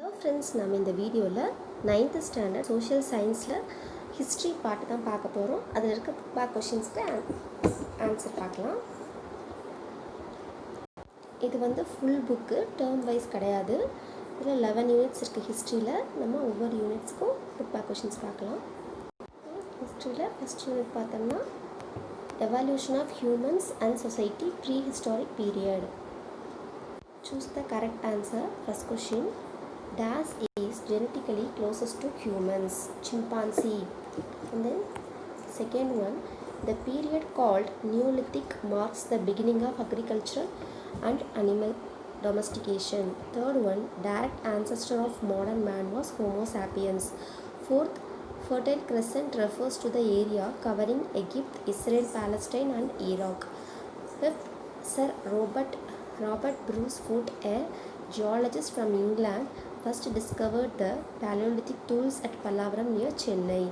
Hello friends, நம்ம இந்த வீடியோவில் 9th ஸ்டாண்டர்ட் சோஷியல் சயின்ஸில் ஹிஸ்ட்ரி பார்ட் தான் பார்க்க போகிறோம். அதில் இருக்க பேக் கொஷின்ஸ்க்கு ஆன்சர் பார்க்கலாம். இது வந்து ஃபுல் புக்கு, டேர்ம் வைஸ் கிடையாது. இதில் 11 யூனிட்ஸ் இருக்குது. ஹிஸ்ட்ரியில் நம்ம ஒவ்வொரு யூனிட்ஸ்க்கும் பேக் கொஷின்ஸ் பார்க்கலாம். ஹிஸ்ட்ரியில் ஃபஸ்ட் யூனிட் பார்த்தோம்னா evolution of humans and society prehistoric period. Choose the correct answer. First question, dash is genetically closest to humans? Chimpanzee. And then second one, the period called Neolithic marks the beginning of agriculture and animal domestication. Third one, direct ancestor of modern man was Homo sapiens. Fourth, Fertile Crescent refers to the area covering Egypt, Israel, Palestine and Iraq. Fifth, Sir Robert Bruce Foote, a geologist from England, first discovered the Paleolithic tools at Pallavaram near Chennai.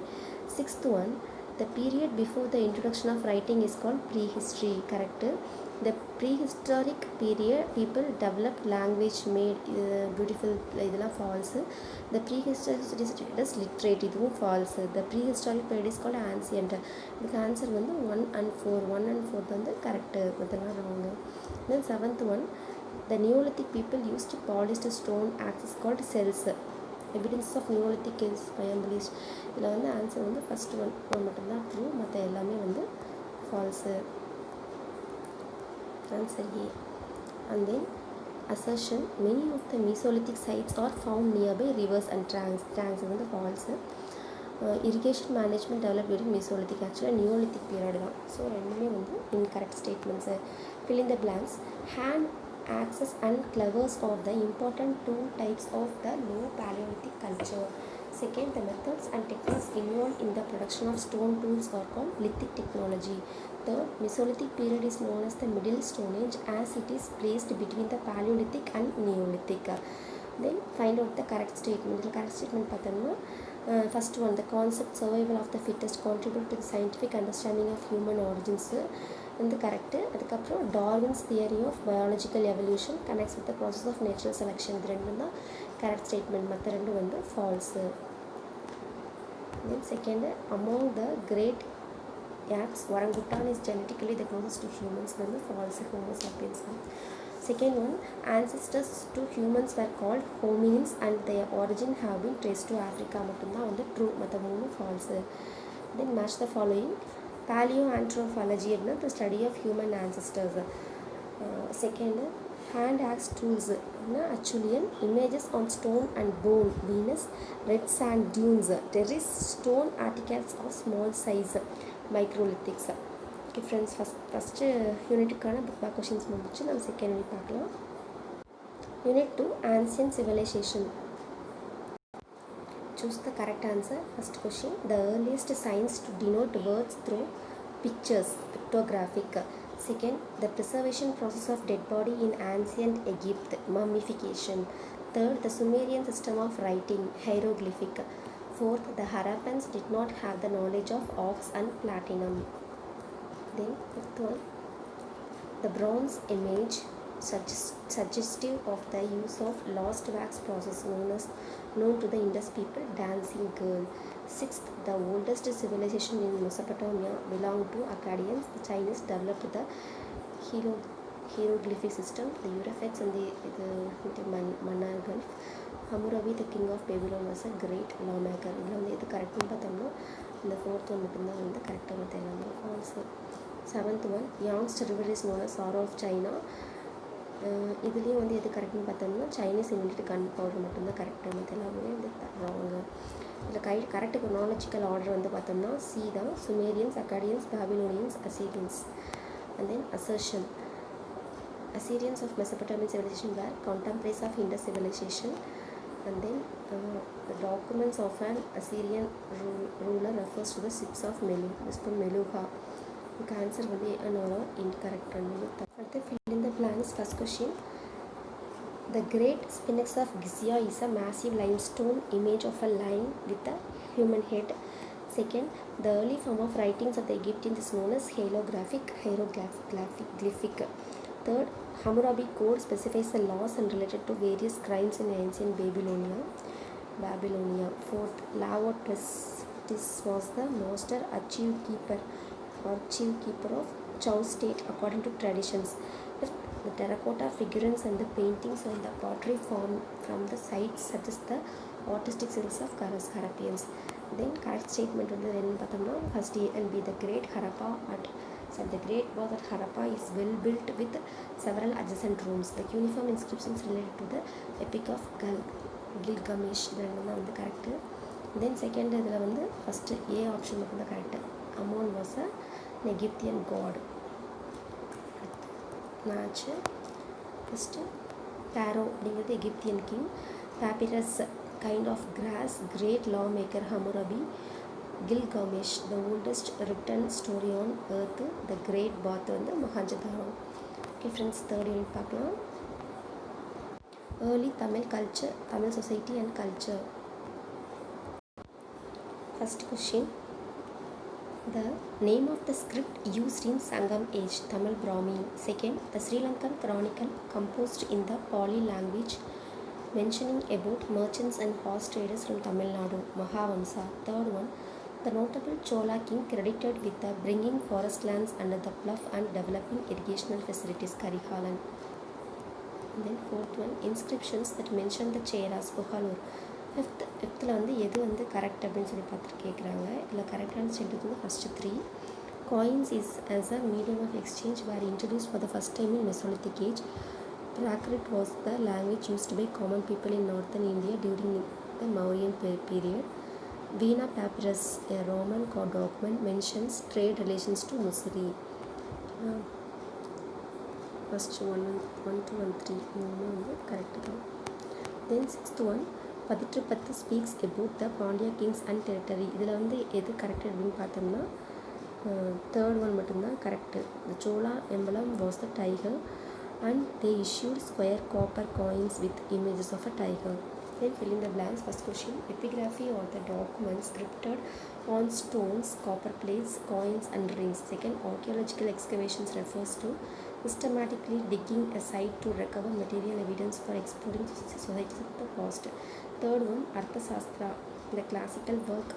Sixth one, the period before the introduction of writing is called prehistory. Correct. The prehistoric period people developed language, made beautiful. இதெல்லாம் false. The prehistoric is literate. இதுவும் false. The prehistoric period is called ancient. இதுக்கு answer வந்து 1 and 4. 1 and 4 வந்து correct, இதெல்லாம் wrong. Then seventh one, the Neolithic people used polished stone axes called cells. Evidence of Neolithic is embellished. இதில் வந்து answer வந்து first one மட்டும்தான் true, மற்ற எல்லாமே வந்து falls. Answer A. And then assertion, many of the Mesolithic sites are found nearby rivers and tracks. Tracks வந்து false. Irrigation management developed during Mesolithic, actually Neolithic period தான். So ரெண்டுமே வந்து incorrect statements. Fill in the blanks. Hand axes and clevers are the important tool types of the low Paleolithic culture. Second, the methods and techniques involved in the production of stone tools are called lithic technology. Third, Mesolithic period is known as the Middle Stone Age as it is placed between the Paleolithic and Neolithic. Then find out the correct statement. The correct statement பார்த்தோம்னா first one, the concept survival of the fittest contribute to the scientific understanding of human origins வந்து correct. அதுக்கப்புறம் Darwin's theory of biological evolution connects with the process of natural selection. இது ரெண்டும் தான் correct statement, மற்ற ரெண்டும் வந்து false. Then second, among the great apes, orangutan is genetically the closest to humans. வந்து false, Homo sapiens. Second one, ancestors to humans were called hominins and their origin have been traced to Africa. மட்டும்தான் வந்து true, மற்ற மூணு false. Then match the following. Paleoanthropology அப்படின்னா the study of human ancestors. Second, hand axe tools அப்படின்னா Acheulean. Images on stone and bone, Venus. Red sand dunes, terrace stone artifacts of small size, microlithics. Okay friends, first யூனிட்டுக்கான book back questions முடிச்சு நம்ம second unit பார்க்கலாம். Unit 2, ancient civilisation. Choose the correct answer. First question, the earliest science to denote words through pictures, pictographic. Second, the preservation process of dead body in ancient Egypt, mummification. Third, the Sumerian system of writing, hieroglyphic. Fourth, the Harappans did not have the knowledge of ox and platinum. Then fifth one, the bronze image suggestive of the use of lost wax process known to the Indus people, dancing girl. Sixth, the oldest civilization in Mesopotamia belonged to Akkadians. The Chinese developed the hieroglyphic system. The Urafets and the Mannar. Hammurabi, the king of Babylon, was a great lawmaker. இதில் வந்து எது கரெக்டுன்னு பார்த்தோம்னா இந்த fourth one மட்டும்தான் வந்து கரெக்டாக மற்ற எல்லாமே false. Seventh one, Yangtze river is known as sorrow of China. இதுலேயும் வந்து எது கரெக்டுன்னு பார்த்தோம்னா சைனீஸ் இன்வென்டட் கன் பவுடர் மட்டும்தான் கரெக்டாக, மற்ற எல்லாமே வந்து ராங்கு. இதில் கரெக்டு குரோனாலஜிக்கல் ஆர்டர் வந்து பார்த்தோம்னா சி தான், Sumerians, Akkadians, Babylonians, Assyrians. And then assertion, Assyrians of Mesopotamian civilization were contemporaries of Indus civilization. And then the documents of an Assyrian ruler refers to the ships of Melu. This is Meluha. The answer will be another incorrect. Further, fill in the blanks. First question, the Great Sphinx of Giza is a massive limestone image of a lion with a human head. Second, the early form of writings of the Egyptians is known as hieroglyphic. Third, Hammurabi Code specifies the laws and related to various crimes in ancient Babylonia. Fourth, Laotis was the master archive keeper of Chow state according to traditions. Fifth, the terracotta figurines and the paintings and the pottery form from the sites suggest the artistic skills of Harappians. Then correct statement வந்து என்ன பார்த்தோம்னா first A and B, the great Harappa the great bath at Harappa is well built with several adjacent rooms. The cuneiform inscriptions related to the epic of Gilgamesh ரெண்டு தான் வந்து correct. Then second இதில் வந்து first A option மட்டும் தான் correct. Amon was an Egyptian god. Match first Pharaoh அப்படிங்கிறது Egyptian king. Papyrus kind of grass, great law maker Hammurabi. Gilgamesh, the oldest written story on earth. The great bath வந்து Mohenjo-daro. Okay friends, third unit பார்க்கலாம். early Tamil culture, Tamil society and culture. First question, the name of the script used in Sangam age, Tamil Brahmi. Second, the Sri Lankan chronicle composed in the Pali language mentioning about merchants and horse traders from Tamil Nadu, Mahavamsa. Third one, the notable Chola king credited with the bringing forest lands under the bluff and developing irrigational facilities, Karihalan. And then fourth one, inscriptions that mention the Cheras, Puhalur. ஃபிஃப்த்தில் வந்து எது வந்து correct அப்படின்னு சொல்லி பார்த்துட்டு கேட்குறாங்க. இதில் கரெக்டான statement வந்து first 3. Coins is as a medium of exchange were introduce for the first time in Mesolithic age. Prakrit was the language used by common people in northern India during the Mauryan period. Veena Papyrus, a Roman document, mentions trade relations to Musiri. First 1, 2 and 3 வந்து correct தான். Then sixth one, பதிற்று பத்து speaks about the Pandya kings and territory. இதில் வந்து எது correct அப்படின்னு பார்த்தோம்னா third one மட்டும்தான் correct. The Chola emblem was the tiger and they issued square copper coins with images of a tiger. Then fill in the blanks. First question, epigraphy or the documents scripted on stones, copper plates, coins and rings. Second, archaeological excavations refers to systematically digging a site to recover material evidence for exploring societies of the past. Third one, Arthasastra, the classical work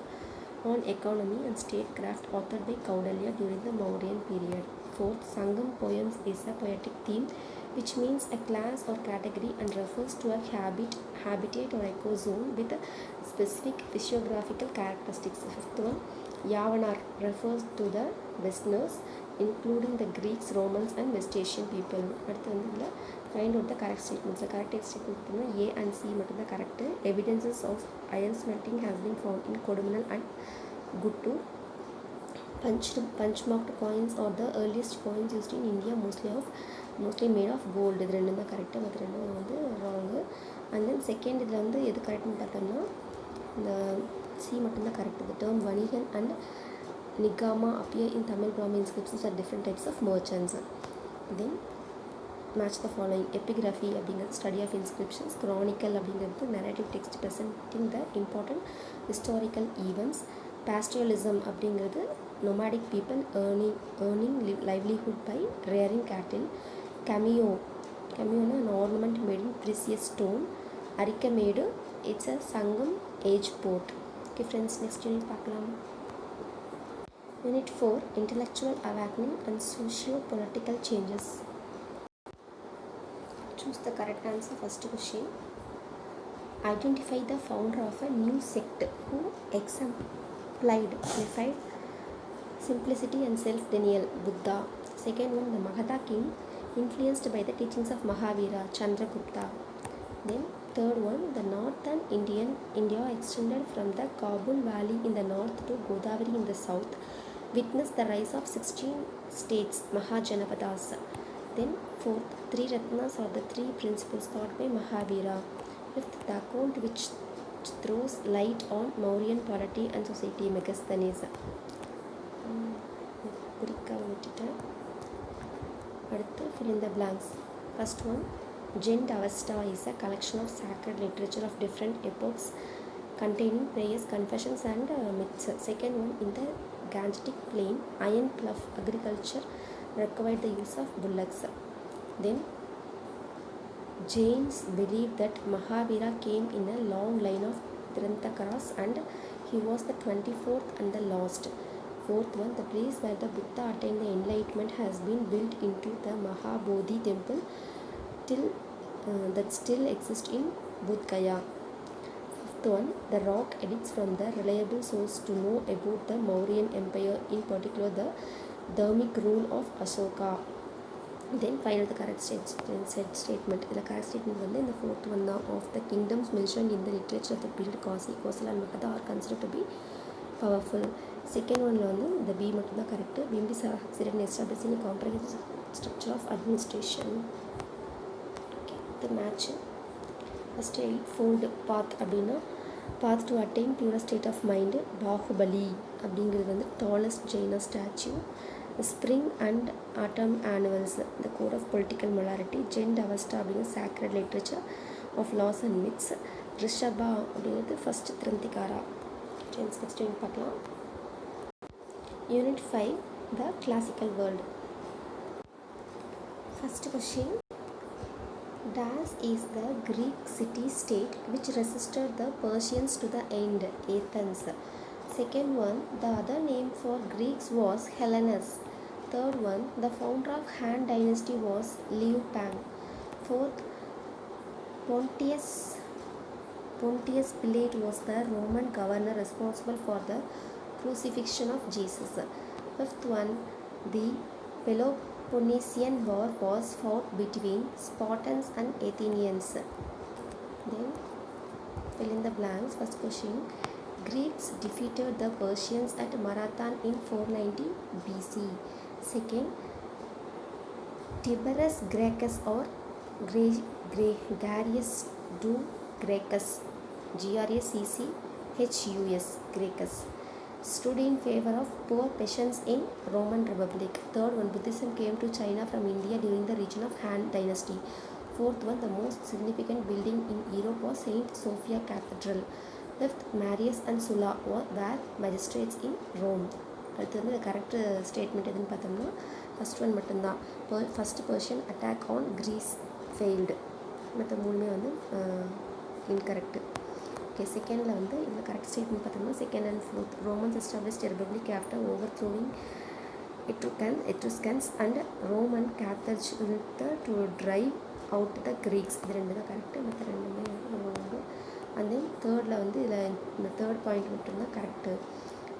on economy and statecraft authored by Kaudalya during the Mauryan period. Fourth, Sangam poems is a poetic theme which means a class or category and refers to a habitat or ecozone with a specific physiographical characteristics. Fifth one, Yavanar refers to the Westerners including the Greeks, Romans and West Asian people. அடுத்து வந்து இதில் find out the correct statements. The correct statement பார்த்தீங்கன்னா A and C மட்டும்தான் correct. Evidences of iron smelting has been found in Kodumanal and Guttur. Punch-marked coins are the earliest coins used in India, mostly made of gold. இது ரெண்டும் தான் correct, மற்ற ரெண்டும் வந்து wrong. And then second இதில் வந்து எது கரெக்டுன்னு பார்த்தோம்னா இந்த சி மட்டும்தான் கரெக்டு. The term வணிகன் and Nigama appear in Tamil Brahmi inscriptions are different types of merchants. Then match the following. Epigraphy அப்படிங்கிறது study of inscriptions. Chronicle அப்படிங்கிறது narrative text presenting the important historical events. Pastoralism அப்படிங்கிறது nomadic people earning livelihood by rearing cattle. Cameo an ornament made in precious stone. Arikamedu, it's a Sangam age port. Okay friends, next unit பார்க்கலாம். Unit 4, intellectual awakening and socio-political changes. Choose the correct answer. First question, identify the founder of a new sect who exemplified simplicity and self-denial, Buddha. Second one, the Magadha king influenced by the teachings of Mahavira, Chandragupta. Then third one, the northern India extended from the Kabul valley in the north to Godavari in the south, witnessed the rise of 16 states, Mahajanapadas. Then fourth, 3 Ratnas or the 3 principles taught by Mahavira. Fifth, the account which throws light on Mauryan polity and society, Megasthenes. அடுத்து fill in the blanks. First one, Jend Avesta is a collection of sacred literature of different epochs containing prayers, confessions and myths. Second one, in the Gangetic plain, iron plough agriculture required the use of bullocks. Then Jains believe that Mahavira came in a long line of Tirantakaras and he was the 24th and the last. Fourth one, the place where the Buddha attained the enlightenment has been built into the Mahabodhi temple that still exists in Bodh Gaya. Fifth one, the rock edicts from the reliable source to know about the Mauryan Empire, in particular the Dharmic rule of Ashoka. Then final the correct statement. The correct statement வந்து இந்த fourth one தான். Of the kingdoms mentioned in the literature of the period Kasi, Kosala and Magadha are considered to be powerful. Second one வந்து the B மட்டும் தான் correct. Bimbisara succeeded in establishing a comprehensive structure of administration. Okay, the match. First 8-fold path அப்படின்னா path to attain pure state of mind. Baahubali அப்படிங்கிறது வந்து tallest Jaina statue. Spring and autumn annuals, the code of political morality. Jend Avesta அப்படிங்கிற sacred literature of laws and myths. Rishabha அப்படிங்கிறது first Tirantikara. Next unit பார்க்கலாம். Unit 5, the classical world. First question, Das is the Greek city-state which resisted the Persians to the end, Athens. Second one, the other name for Greeks was Hellenes. Third one, the founder of Han dynasty was Liu Bang. Fourth, Pontius Pilate was the Roman governor responsible for the crucifixion of Jesus. Fifth one, the Peloponnesian War was fought between Spartans and Athenians. Then fill in the blanks. First question, Greeks defeated the Persians at Marathon in 490 BC. Second, Tiberius Gracchus or Gregarious du Gracchus, Gracchus, Gracchus, stood in favor of poor peasants in Roman Republic. Third one, Buddhism came to China from India during the region of Han dynasty. Fourth one, the most significant building in Europe was Saint Sophia Cathedral. Fifth, Marius and Sulla were magistrates in Rome. அடுத்து வந்து correct statement எதுன்னு பார்த்தோம்னா first one மட்டும்தான். First Persian attack on Greece failed, மற்ற மூணுமே வந்து incorrect. Okay, செகண்டில் வந்து இதில் கரெக்ட் ஸ்டேட்மெண்ட் பார்த்தோம்னா second and fourth. Romans established republic after overthrowing Etruscans and Roman Carthage to drive out the Greeks. இது ரெண்டு தான் கரெக்டு, மற்ற ரெண்டுமே வந்து. அண்ட் தென் தேர்டில் வந்து இதில் இந்த தேர்ட் பாயிண்ட் மட்டும்தான் கரெக்டு.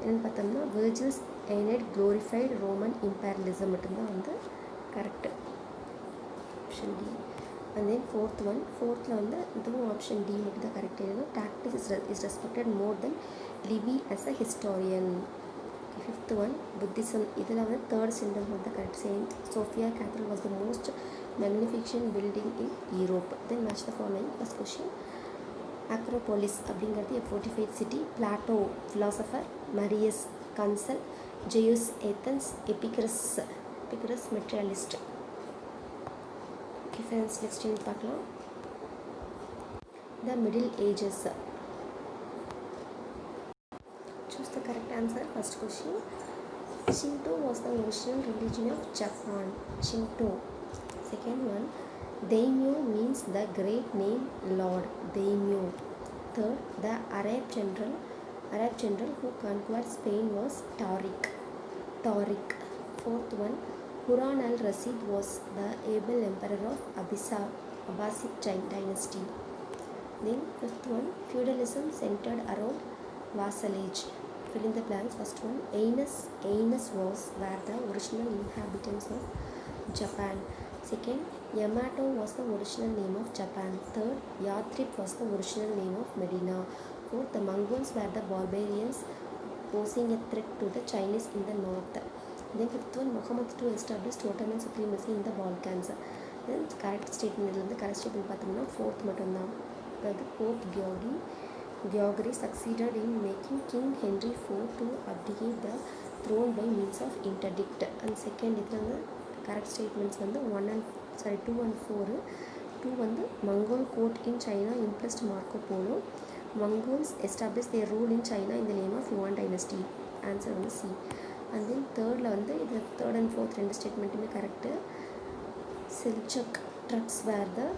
என்னென்னு பார்த்தோம்னா Virgil's Aeneid glorified Roman imperialism மட்டும்தான் வந்து correct, option D. And then ஃபோர்த்தில் வந்து இதுவும் ஆப்ஷன் டி மட்டும் தான் கரெக்ட். ஏன்னா Tacitus is respected more than Livy as a historian. Fifth one, Buddhism. இதில் வந்து தேர்ட் சென்டென்ஸ் மட்டும் தான் correct. Saint Sophia Cathedral was the most magnificent building in Europe. Then match the following. First question, Acropolis அப்படிங்கிறது a fortified city. Plato philosopher, Marius consul, Zeus Athens, Epicurus materialist. Okay friends, next unit பார்க்கலாம். The Middle Ages. Choose the correct answer. First question, Shinto was the original religion of Japan. Shinto. Second one, Daimyo means the great name Lord. Daimyo. Third, the Arab general who conquered Spain was Tariq. Fourth one, Harun al-Rashid was the able emperor of Abbasid dynasty. Then fifth one, feudalism centered around vassalage. Fill in the blanks. First one, Aenus was where the original inhabitants of Japan. Second, Yamato was the original name of Japan. Third, Yathrib was the original name of Medina. Fourth, the Mongols were the barbarians posing a threat to the Chinese in the north. Then fifth one, Muhammad II established Ottoman supremacy in the Balkans. Then correct statement இருந்து correct statement பார்த்தோம்னா fourth மட்டும்தான். அதாவது Pope George succeeded in making King Henry IV to abdicate the throne by means of interdict. And second இதில் வந்து correct statements வந்து 2 and 4. 2 வந்து Mongol court in China impressed Marco Polo. Mongols established their rule in China in the name of Yuan dynasty. Answer வந்து C. And then thirdல வந்து இது third and fourth ரெண்டு ஸ்டேட்மெண்ட்டுமே correct. Seljuk Turks were the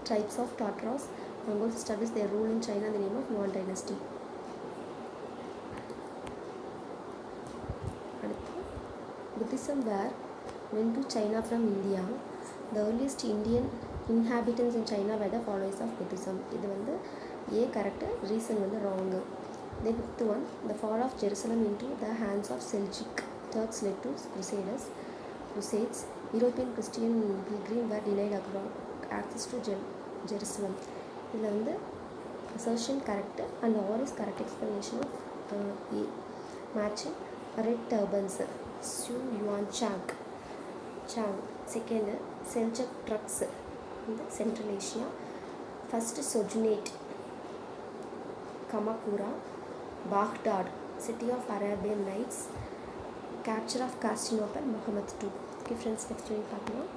tribes of Tatars. Mongols established their rule in China in the name of Yuan dynasty. Buddhism went to China from India. The earliest Indian inhabitants in China were the followers of Buddhism. இது வந்து A correct, reason வந்து wrong. Then fifth one, the fall of Jerusalem into the hands of Seljuk Turks led to crusades. European Christian pilgrims were denied access to Jerusalem. இதில் வந்து assertion correct and or is correct explanation of A. Matching red turbans. Su Yuan Chang. Second, Seljuk Turks in Central Asia. First, Sojournate Kamakura, Baghdad, city of Arabian Nights. Capture of Constantinople, Muhammad II. Okay friends, next week பார்க்கலாம்.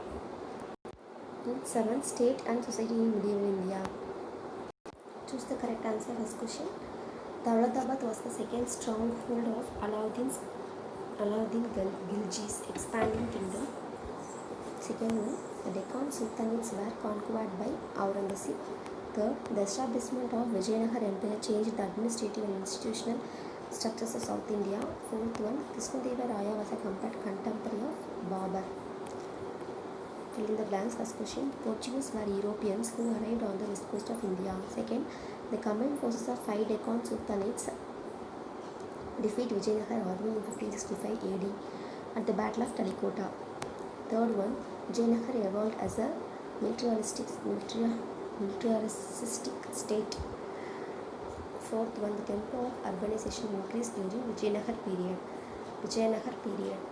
7. State and society in medieval India. Choose the correct answer. First question. Daulatabad was the second stronghold of Alauddin Khilji's expanding kingdom. Second one, the Deccan Sultanates were conquered by Aurangzeb. Third, the establishment of Vijayanagar Empire changed the administrative and institutional structures of South India. Fourth one, Krishnadeva was a contemporary of Babur. Fill in the blanks. First question. Portuguese were Europeans who arrived on the west coast of India. Second, the combined forces of 5 Deccan Sultanates defeat Vijayanagar army in 1565 AD at the Battle of Talikota. Third one, Vijayanagar evolved as a militaristic state. Fourth one, the tempo of urbanization increased during Vijayanagar period.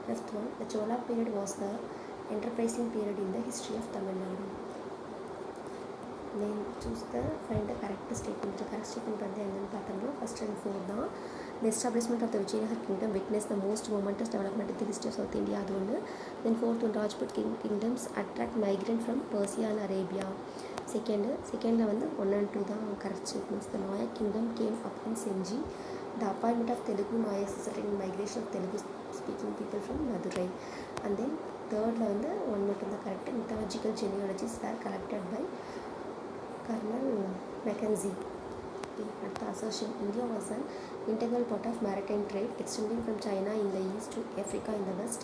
Fifth one, the Chola period was the enterprising period in the history of Tamil Nadu. Then find the correct statement. The correct statement வந்து என்னன்னு பார்த்தோம்னா first and fourth தான். The establishment of the Vijayanagar kingdom witnessed the most momentous development in the history of South India. அது ஒன்று. Then fourth one, Rajput kingdoms attract migrant from Persia and Arabia. Second வந்து 1 and 2 தான் correct statements. The Nayak kingdom came up in Senji. The appointment of Telugu Nayaks resulted in migration of Telugu speaking people from Madurai. And then thirdல வந்து 1 மட்டும் தான் correct. Mythological genealogies were collected by Colonel Mackenzie. At the assertion, India was an integral part of maritime trade extending from China in the east to Africa in the west.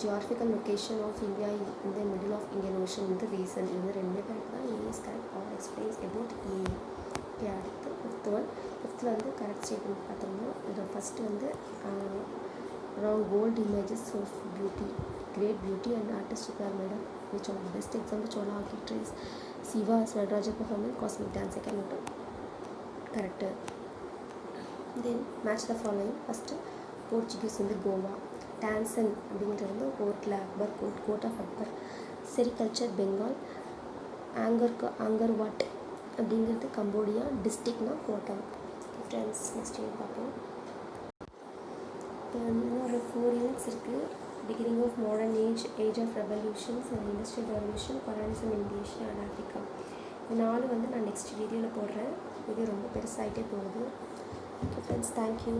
Geographical location of India in the middle of Indian Ocean in the reason. In the ரெண்டுமே correct தான். A is correct or explains about A. Okay, அடுத்து ஃபிஃப்த்தில் வந்து correct statement பார்த்தோம்னா இதோட first வந்து around gold images of beauty, great beauty and artistic are made of which one? Best example Chola architecture is Siva as Nadaraja performing cosmic dance. Second one correct. Then match the following. First, Portuguese in the Goa. Tansen அப்படிங்கிறது வந்து கோர்ட்டில் Akbar court of Akbar. Sericulture Bengal. Angkor Wat அப்படிங்கிறது Cambodia. டிஸ்ட்ரிக்ட்னா கோட்டம். Friends next time பார்ப்போம். இப்போ இன்னும் ஒரு 4 units இருக்குது. Beginning of modern age of revolutions and industrial revolution, colonialism in Asia and Africa. இந்த 4 வந்து நான் நெக்ஸ்ட் வீடியோவில் போடுறேன். வீடியோ ரொம்ப பெருசாகிட்டே போகுது. Okay friends, thank you.